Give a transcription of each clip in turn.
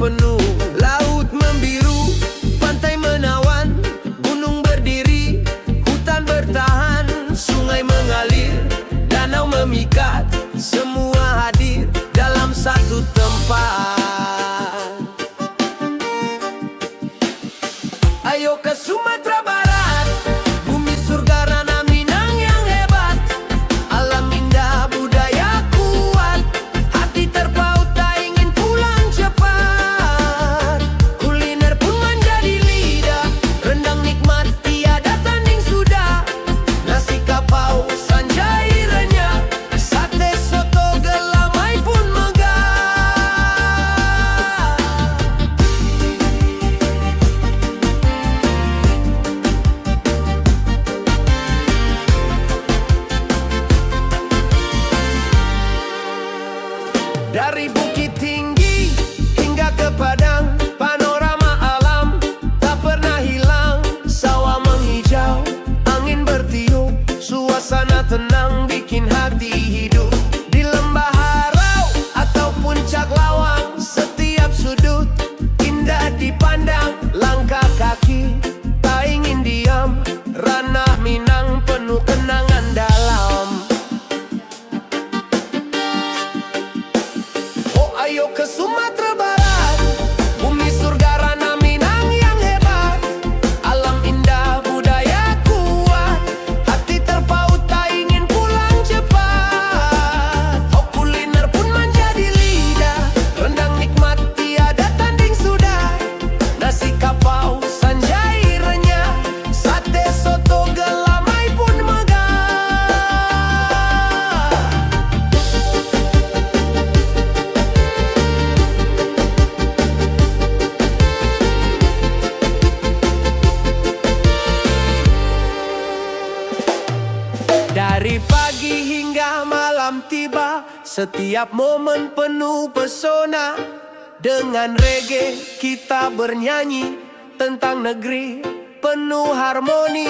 penuh. Laut membiru, pantai menawan, gunung berdiri, hutan bertahan, sungai mengalir, danau memikat, semua hadir dalam satu tempat. Ayo ke Sumatera Barat, bumi surga Ranah Minang yang hebat. Alam indah, budaya kuat, hati terpaut tak ingin pulang cepat. Kuliner pun menjadi lidah, rendang nikmat tiada tanding sudah. Nasi kapau sanjai renyah, sate soto gelamai pun megah. Dari bukit tinggi hingga ke padang, panorama alam tak pernah hilang. Sawah menghijau, angin bertiup, suasana tenang bikin hati hidup. Di lembah Harau atau puncak Lawang, setiap sudut indah dipandang. Langkah kaki tak ingin diam, Ranah Minang penuh kenangan dalam. Ayo ke Sumatera Barat, bumi surga Ranah Minang yang hebat. Alam indah, budaya kuat, hati terpaut tak ingin pulang cepat. Oh, kuliner pun menjadi lidah, rendang nikmat tiada tanding sudah. Nasi kapau sanjai renyah, sate soto gelamai pun megah. Dari pagi hingga malam tiba, setiap momen penuh pesona. Dengan reggae kita bernyanyi tentang negeri penuh harmoni.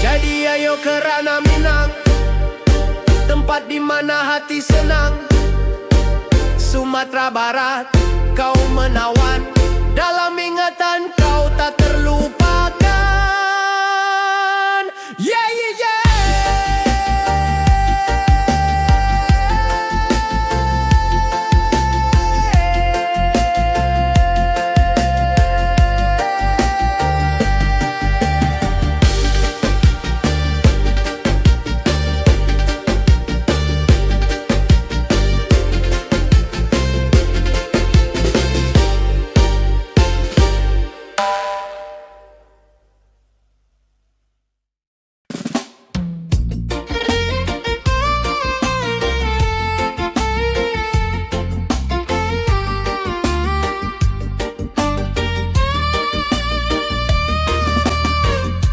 Jadi ayo ke Ranah Minang, tempat di mana hati senang. Sumatera Barat, kau menawan, dalam ingatan kau tak terlupakan. Yeah, yeah, yeah.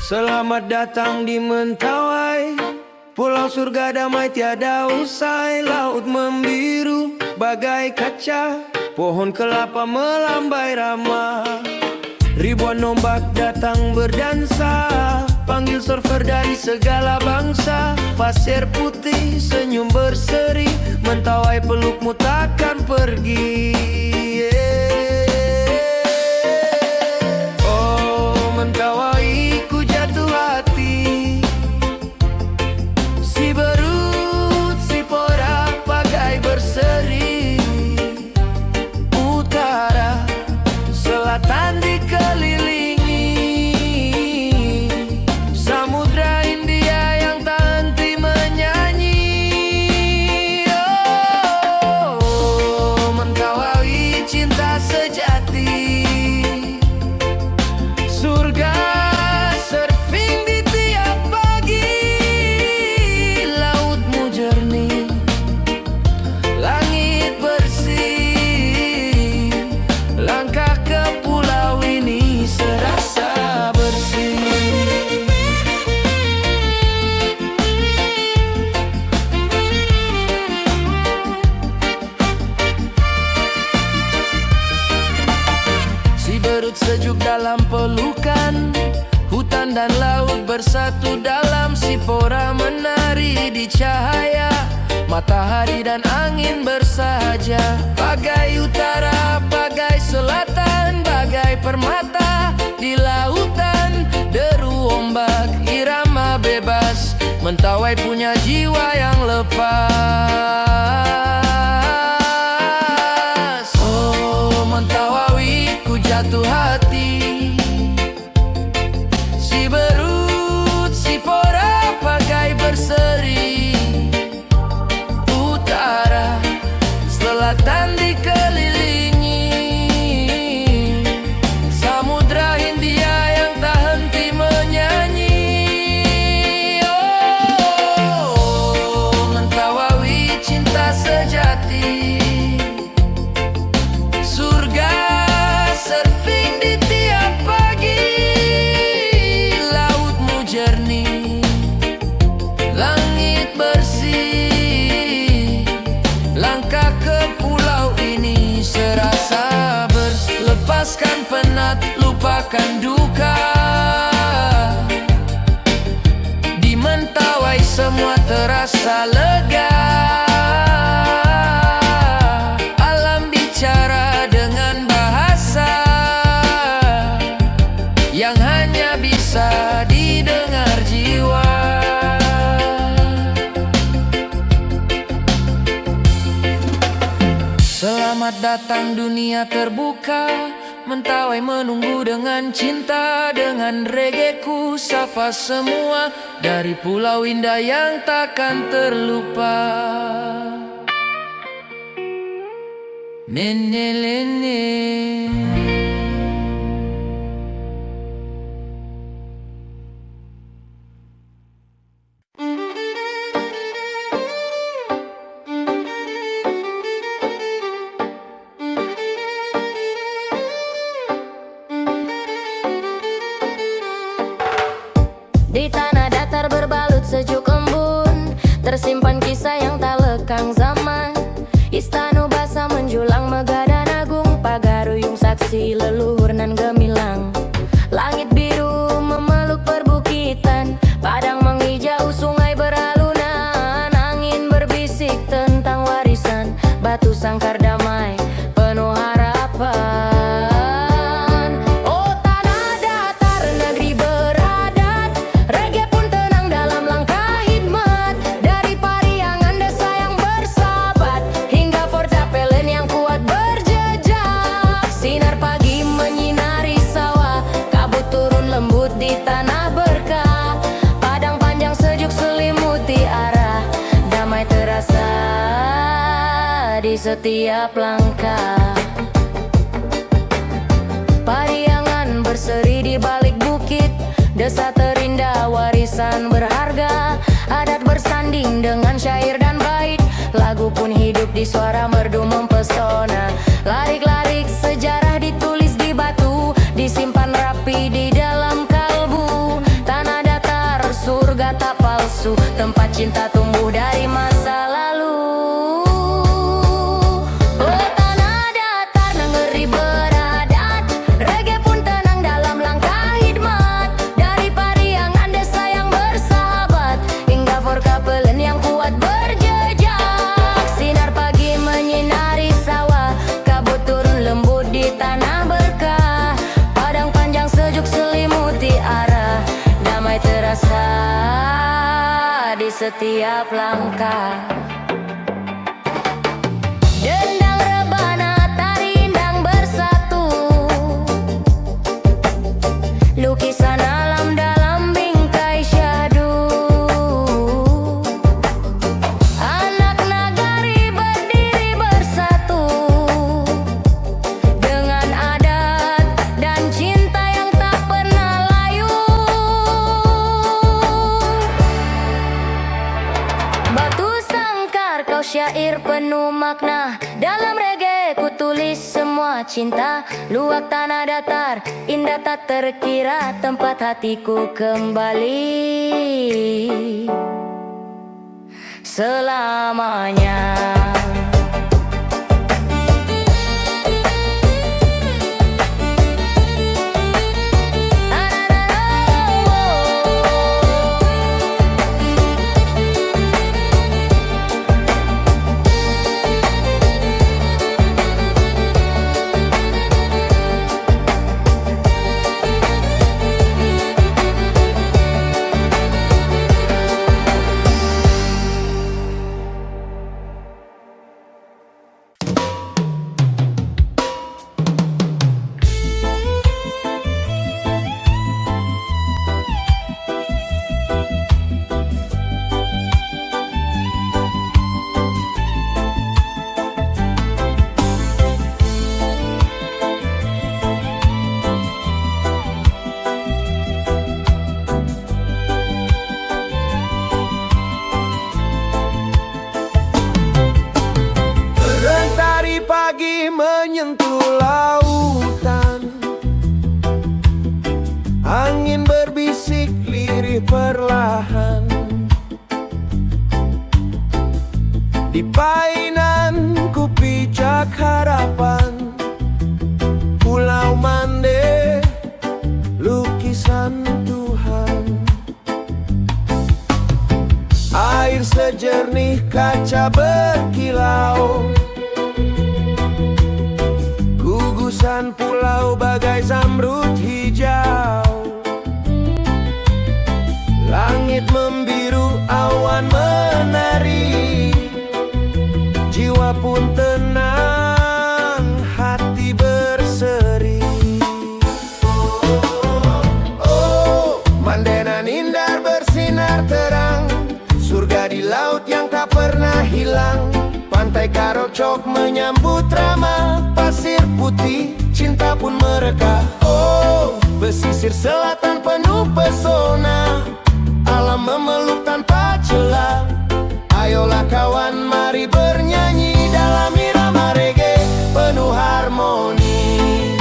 Selamat datang di Mentawai, pulau surga damai tiada usai. Laut membiru bagai kaca, pohon kelapa melambai ramah. Ribuan ombak datang berdansa, panggil surfer dari segala bangsa. Pasir putih senyum berseri, Mentawai pelukmu takkan pergi. Oh Mentawai, ku jatuh hati. Si Berut, si Porak bagai berseri. Utara, selatan dikelilingi Samudra India yang tak henti menyanyi. Oh Mentawai, cinta sejati. Surga surfing di tiap pagi. Lautmu jernih, langit bersih. Langkah ke pulau ini serasa bersih. Si Berut sejuk dalam pelukan, hutan dan laut bersatu dalam. Si Pora menari di cahaya, Matahari dan angin bersahaja, bagai utara, bagai selatan, bagai permata di lautan. Deru ombak, irama bebas, Mentawai punya jiwa yang lepas. Oh Mentawawi, ku jatuh hati. Si berut, si pora, bagai berseri. Utara, selatan dikelilingi samudra Hindia yang tak henti menyanyi. Oh Mentawawi, cinta sejati. Surga surfing di tiap pagi. Lautmu jernih, langit bersih. Langkah ke pulau ini serasa lepaskan penat, lupakan duka. Di Mentawai semua terasa lega. Alam bicara dengan bahasa yang hanya bisa didengar jiwa. Selamat datang dunia terbuka. Mentawai menunggu dengan cinta. Dengan reggae-ku sapa semua dari Pulau Indah yang takkan terlupa. Menelene. Di tanah datar berbalut sejuk embun, tersimpan kisah yang tak lekang zaman. Istana basa menjulang megah dan agung, pagaruyung saksi leluhur nan gemilang. Langit biru memeluk perbukitan, padang menghijau sungai beralunan. Angin berbisik tentang warisan, batu sangkar damai penuh harapan. Di setiap langkah, Pariangan berseri di balik bukit. Desa terindah, warisan berharga. Adat bersanding dengan syair dan bait. Lagu pun hidup di suara merdu mempesona. Larik-larik sejarah ditulis di batu, disimpan rapi di dalam kalbu. Tanah datar, surga tak palsu, tempat cinta tumbuh dari masa lalu. Di setiap langkah, dendang rebana tari indang bersatu. Lukisan alam dalam bingkai syahdu. Anak nagari berdiri bersatu dengan adat dan cinta yang tak pernah layu. Batu sangkar kau syair penuh makna. Dalam reggae ku tulis semua cinta. Luak tanah datar, indah tak terkira. Tempat hatiku kembali selamanya. berbisik lirih perlahan. Di painan ku pijak harapan, Pulau Mande, lukisan Tuhan. Air sejernih kaca berkilau, gugusan pulau bagai zamrud hijau. Langit membiru, awan menari, jiwa pun tenang, hati berseri. Oh, Mandenan indah bersinar terang, surga di laut yang tak pernah hilang. Pantai Karocok menyambut ramah, pasir putih, cinta pun mereka. Oh, pesisir selatan penuh pesona, alam memeluk tanpa celah. Ayolah kawan, mari bernyanyi dalam irama reggae penuh harmoni.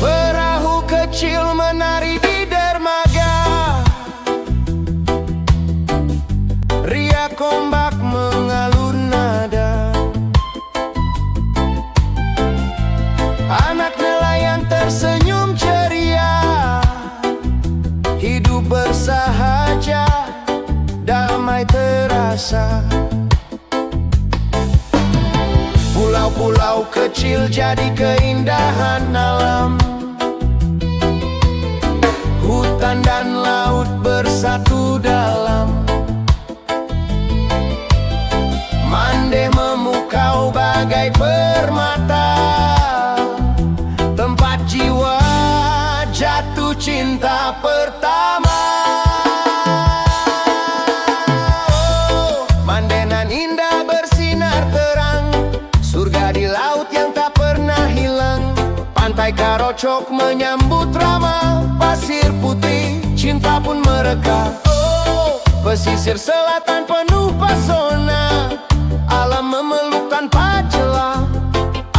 Perahu kecil menari di dermaga, riak ombak mengalun nada. Anak nelayan tersenyum ceria, hidup bersahaja, damai terasa. Pulau-pulau kecil jadi keindahan alam, hutan dan laut bersatu dalam. Mande memukau bagai permata, tempat jiwa jatuh cinta pertama. Oh, Mandenan indah bersinar terang, surga di laut yang tak pernah hilang. Pantai Karocok menyambut ramah, pasir putih, cinta pun mereka. Oh, pesisir selatan penuh pesona, alam memeluk tanpa celah.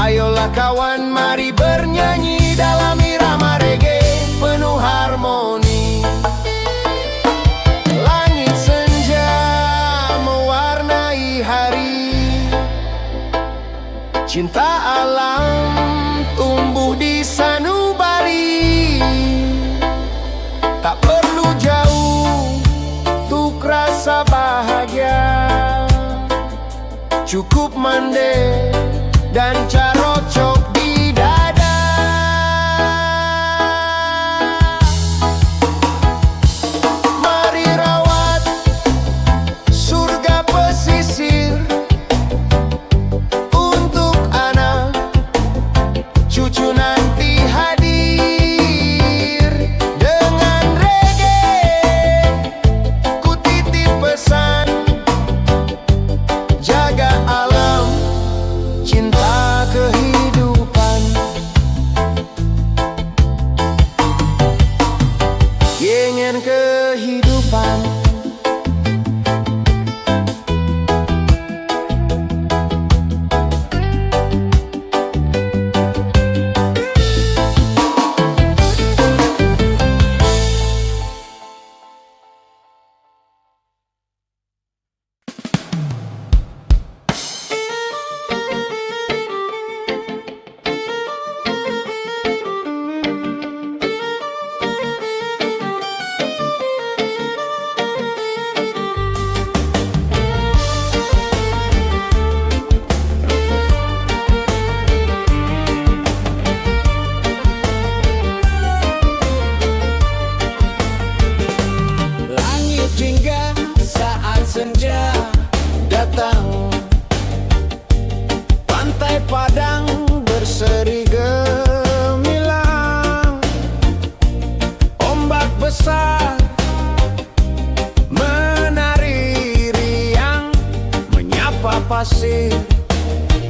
Ayolah kawan, mari bernyanyi dalam irama reggae penuh harmoni. Langit senja mewarnai hari, cinta alam tumbuh di sanubari. Tak perlu jauh untuk rasa bahagia, cukup Mande dan Carocok di dada. Mari rawat surga pesisir untuk anak cucu nanti hadir. Dengan reggae ku titip pesan, jaga alam, cinta kehidupan. Ingin kehidupan. pasir,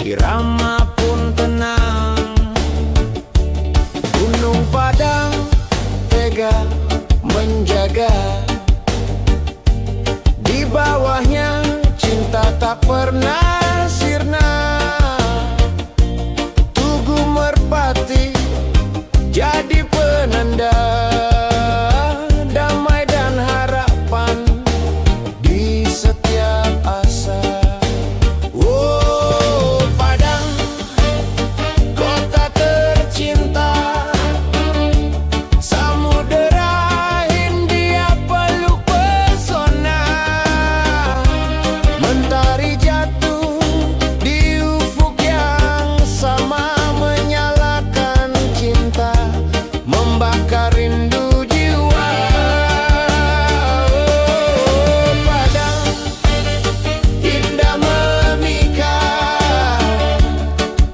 irama pun tenang. Gunung Padang tega menjaga di bawah tak pernah sirna. Tugu Merpati jadi penanda damai dan harapan di setiap asa. Oh, Padang, kota tercinta, samudera Hindia peluk pesona. Mentari jatuh di ufuk yang sama, menyalakan cinta, membakar rindu jiwa. Oh, Padang, indah memikat,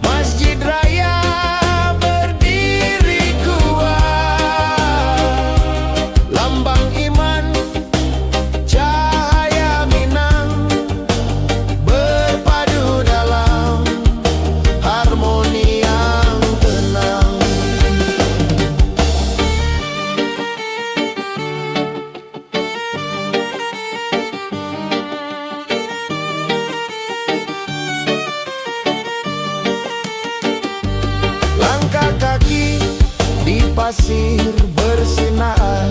masjid raya berdiri kuat, lambang iman, cahaya Minang berpadu dalam harmoni yang tenang. Langkah kaki di pasir bersinar,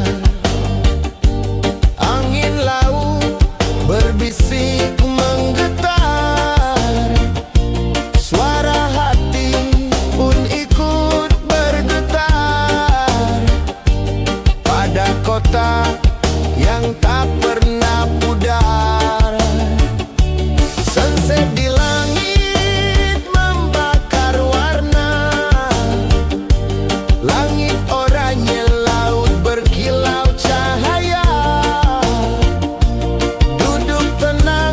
angin laut berbisik menggetar, suara hati pun ikut bergetar pada kota yang tak pernah pudar. Sunset di langit membakar warna, langit oranye, laut berkilau cahaya. Duduk tenang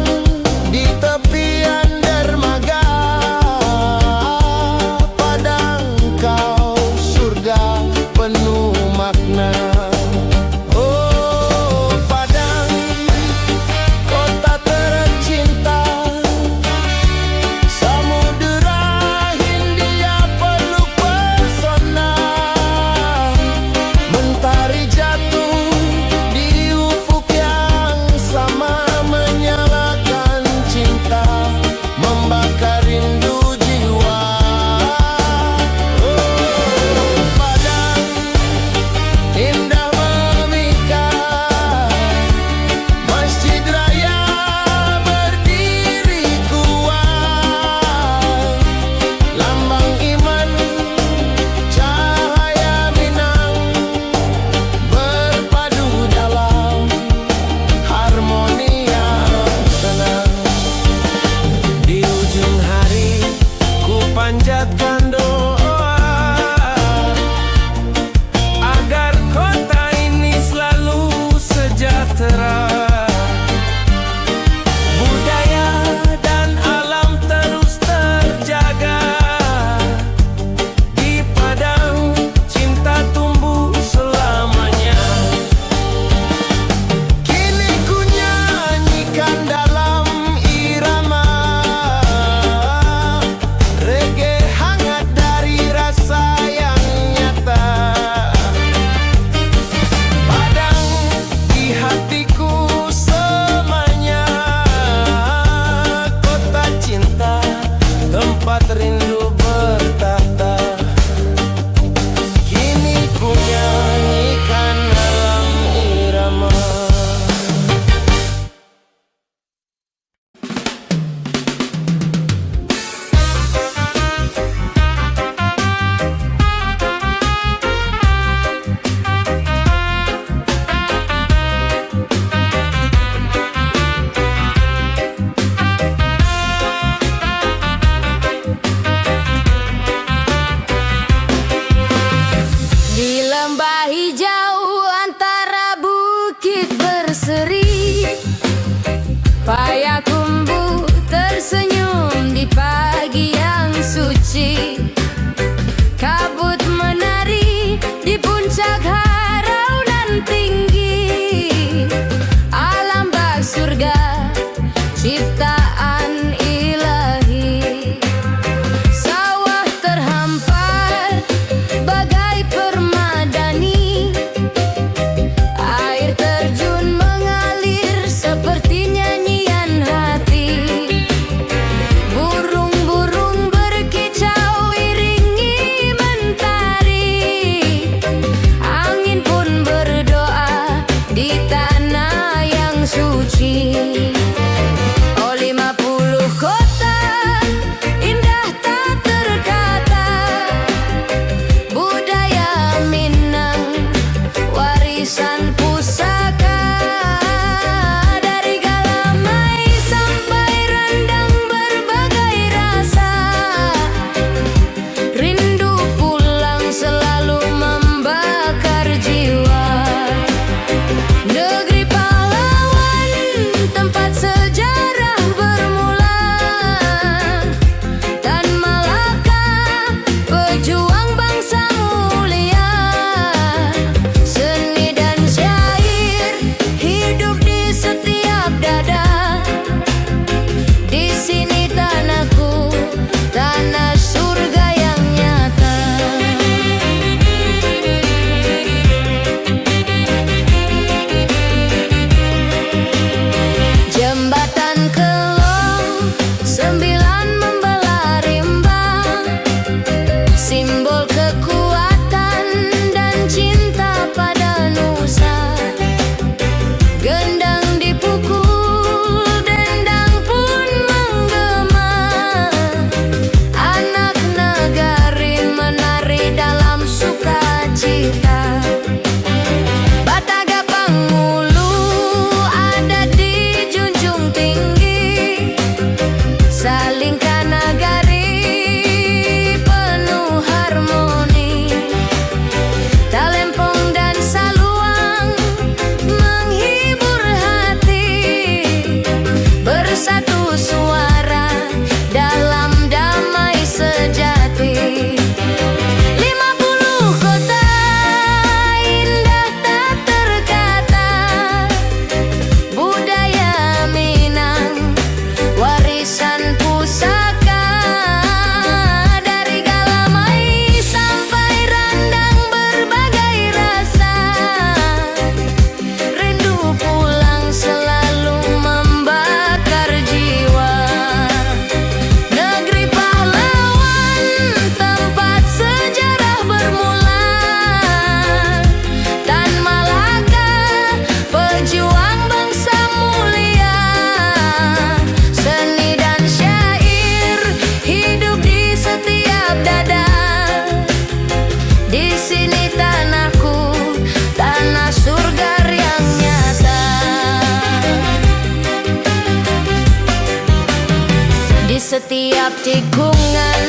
setiap tikungan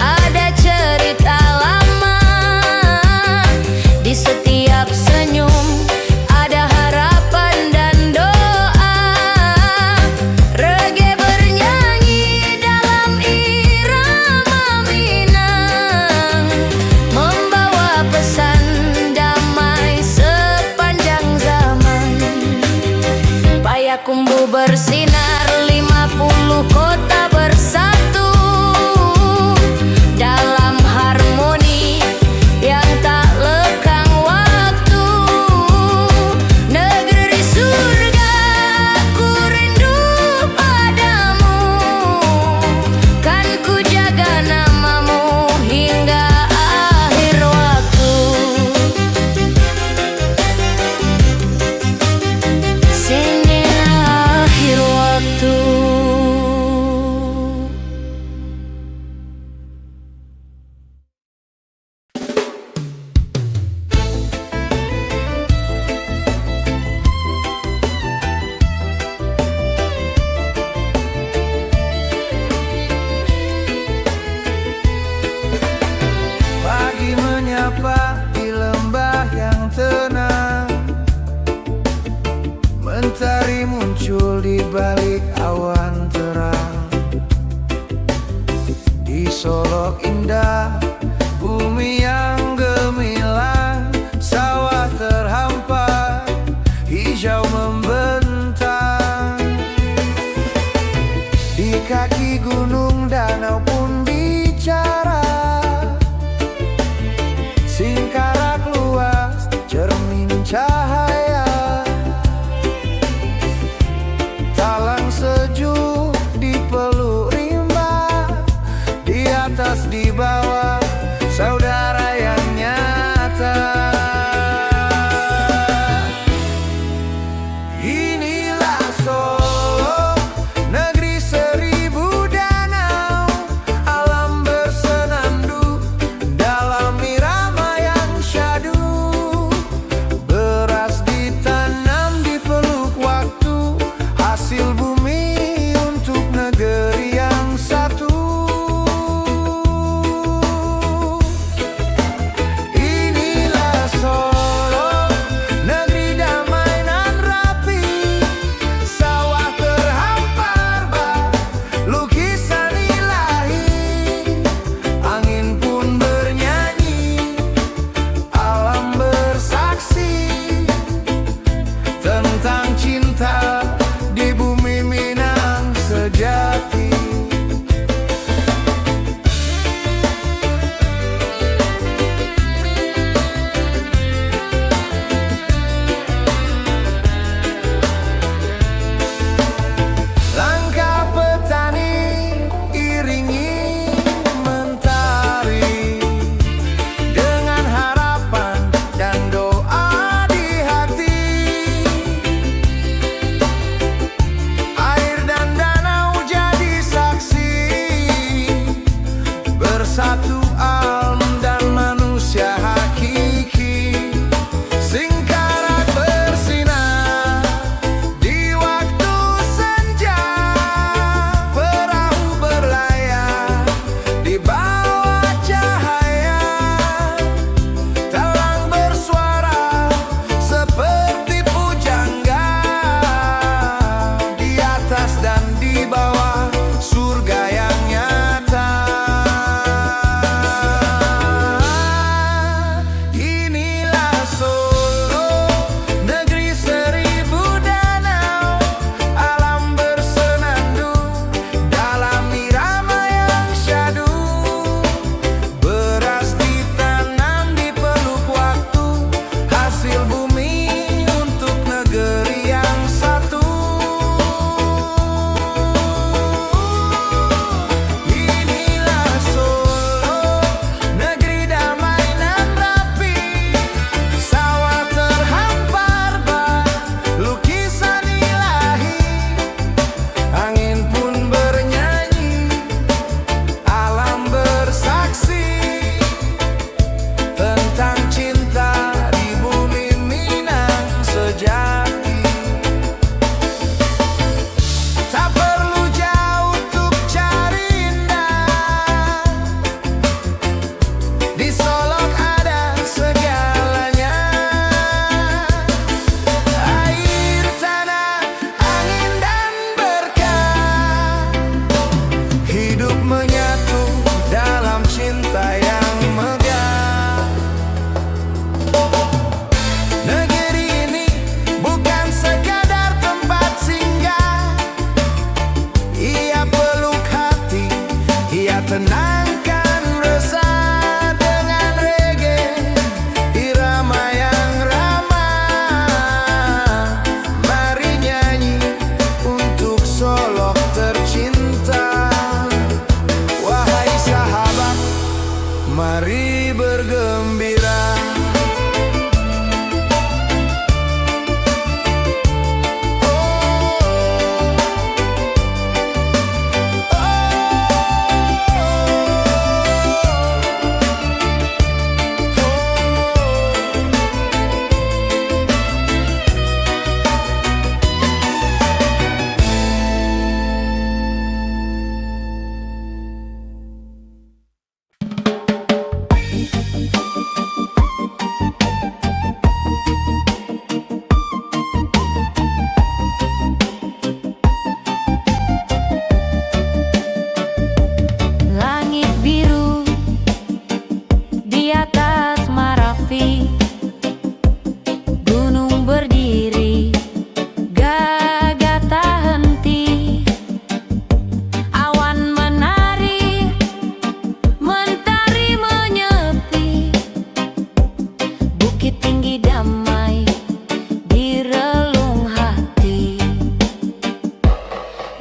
ada cerita lama, di setiap senyum ada harapan dan doa. Reggae bernyanyi dalam irama Minang, membawa pesan damai sepanjang zaman. Payakumbuh bersinar, 50 kota bersatu dalam harmoni yang tak lekang waktu. Negeri surga, ku rindu padamu, kan ku jaga namamu hingga akhir waktu. Sini akhir waktu. Pagi menyapa di lembah yang tenang, mentari muncul di balik awan terang. Di Solok indah, bumi yang gemilang, sawah terhampar, hijau membentang. Di kaki gunung danau pun bicara, singkarak luas cermin cahaya. Talang sejuk dipeluk rimba, di atas di bawah saudara yang nyata. Inilah Solo, negeri seribu danau, alam bersenandung dalam irama yang syadu. Beras ditanam di peluk waktu, hasil bumi untuk negeri yang satu. Inilah Solo, negeri damai nan rapi, sawah terhampar bak, lukisan ilahi. Angin pun bernyanyi, alam bersaksi tentang cinta di bumi Minang sejati. Langkah petani iringi mentari, dengan harapan dan doa di hati. Air dan danau jadi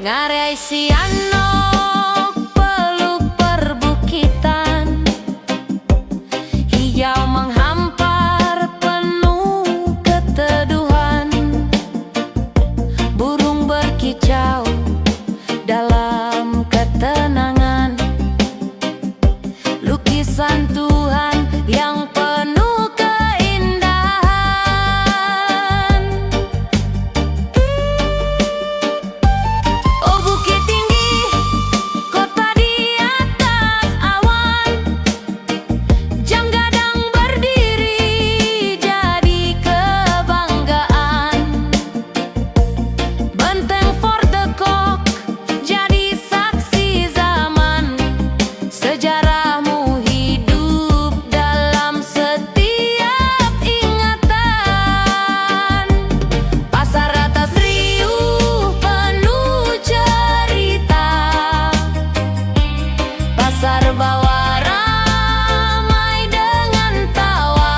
Ngarai sianok peluk perbukitan, hijau menghampar penuh keteduhan, burung berkicau dalam ketenangan, lukisan Tuhan yang penuh keindahan. Oh bukit tinggi, kota di atas awan, jam gadang berdiri jadi kebanggaan, benteng Fort de Kock jadi saksi zaman, sejarahmu hidup dalam setiap ingatan. Pasar atas riuh penuh cerita, pasar bawah ramai dengan tawa,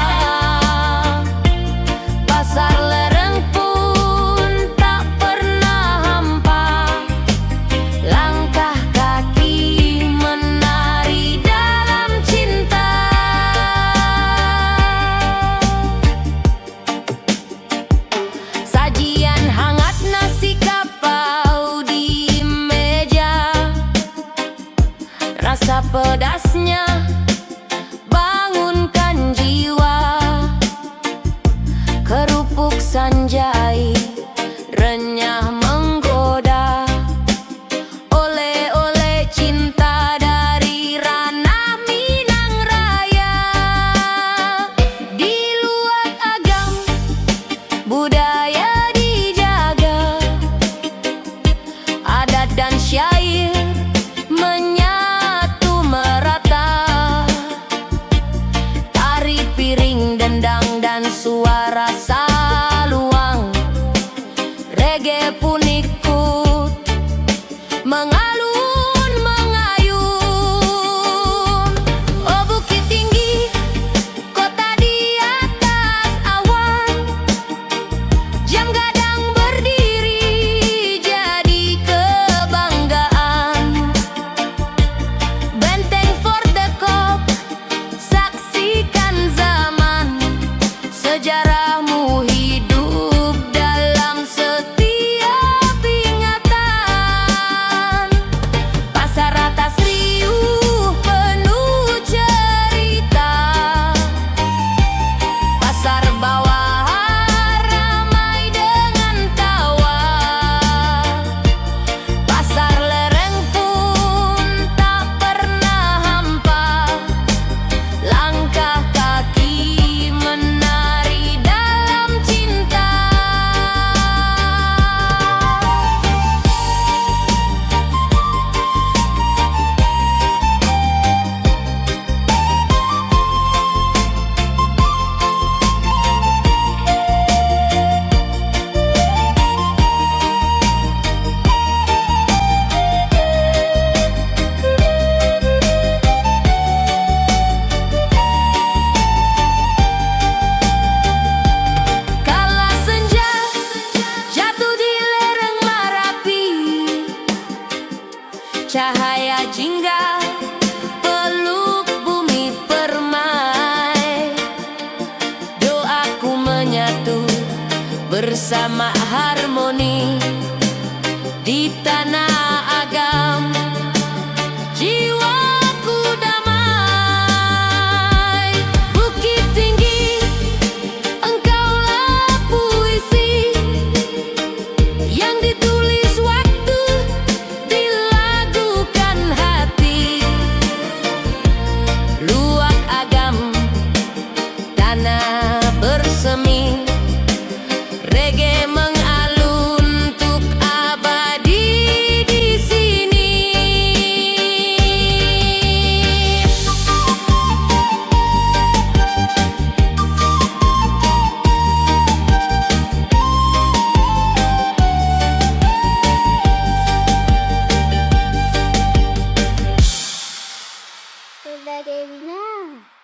pasar lereng pun tak pernah hampa, langkah kaki menari dalam cinta. Sajian hangat nasi kapau di meja, rasa pedasnya bangunkan jiwa, kerupuk sanjai renyah menggoda, oleh-oleh cinta dari ranah Minang Raya. Di luar agam budaya dijaga, adat dan syair menyatu merata, tari piring dendang dan suara saluang, reggae pun ikut mengalun mengayun. Oh bukit tinggi, kota di atas awan, jam gadang berdiri jadi kebanggaan, benteng Fort de Kock saksikan zaman, sejarahmu hidup dalam setiap ingatan. Pasar atas riuh penuh cerita, pasar bawah ramai dengan tawa, pasar lereng pun tak pernah hampa, langkah kaki menari dalam cinta. Kala senja jatuh di lereng Marapi, cahaya jingga peluk bumi permai, doaku menyatu bersama harmoni di tanah agam, jiwaku damai. Bukit tinggi, engkaulah puisi yang ditulis waktu, dilagukan hati. Luak agam, tanah bersemi, reggae mengalun untuk abadi di sini. Sudah Dewi.